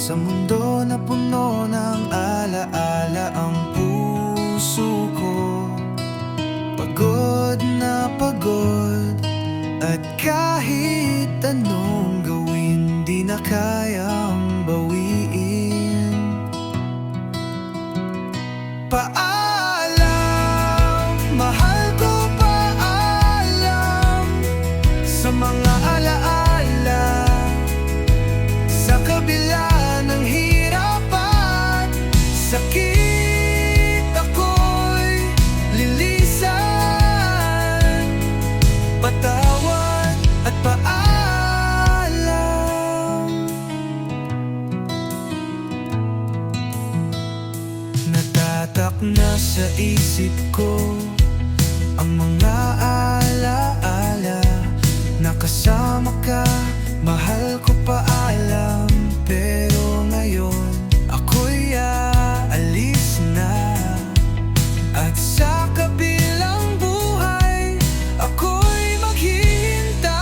Sa mundo na puno ng alaala ang puso ko, pagod na pagod, at kahit anong gawin di na kayang bawiin. Paalam, mahal ko, paalam sa mga alaala. Sa kabila ng hirap at sakit, ako'y lilisan. Patawad at paalam. Natatak na sa isip ko ang mga alaala. Nakasama ka, mahal ko, paalam. Pero ngayon ako'y aalis na, at sa kabilang buhay ako'y maghihintay.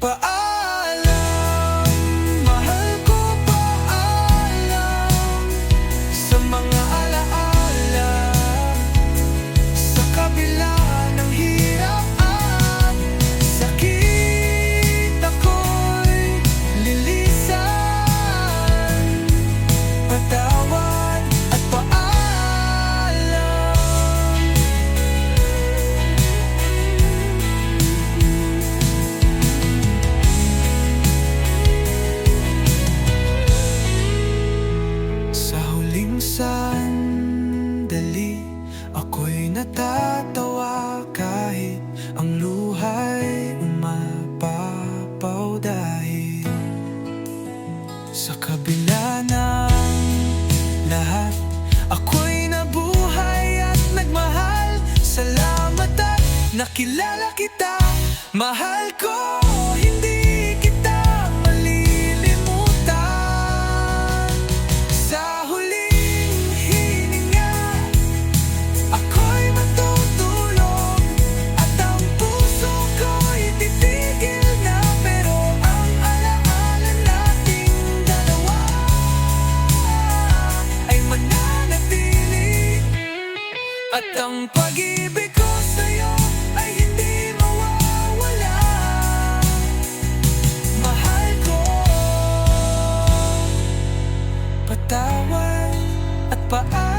Paalam, mahal ko, paalam sa mga alaala. Sa kabila ng hirap at sakit, ako'y lilisan. Patawad at paalam. Sa huling sandali, ako'y natatawa kahit ang luha'y umapapaw. Dahil sa kabila ng lahat, ako'y nabuhay at nagmahal. Salamat at nakilala kita, mahal ko. Hindi kita malilimutan. Sa huling hininga, ako'y matutulog, at ang puso ko'y titigil na. Pero ang alaala nating dalawa ay mananatili, at ang pag-ibig ko sa'yo ay hindi mawawala. Mahal ko, patawad at paalam.